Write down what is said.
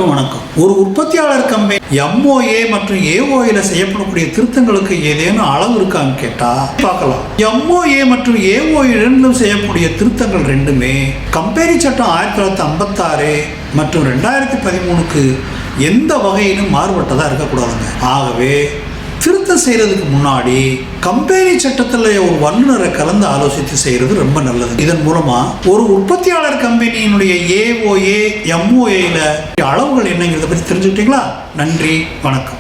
அனைவருக்கும் வணக்கம். ஒரு உற்பத்தியாளர் கம்பெனி MOA மற்றும் AOA செய்யப்படக்கூடிய திருத்தங்களுக்கு ஏதேனும் அளவு இருக்கான்னு கேட்டா பார்க்கலாம். MOA மற்றும் AOA இரண்டும் செய்யக்கூடிய திருத்தங்கள் ரெண்டுமே கம்பெனி சட்டம் 1956 மற்றும் 2013க்கு எந்த வகையிலும் மாறுபட்டதா இருக்கக்கூடாதுங்க. ஆகவே திருத்தம் செய்யறதுக்கு முன்னாடி கம்பெனி சட்டத்தில் ஒரு வல்லுநரை கலந்து ஆலோசித்து செய்யறது ரொம்ப நல்லது. இதன் மூலமா ஒரு உற்பத்தியாளர் கம்பெனியினுடைய AOA MOA அளவுகள் என்னங்கிறத பற்றி தெரிஞ்சுக்கிட்டீங்களா? நன்றி, வணக்கம்.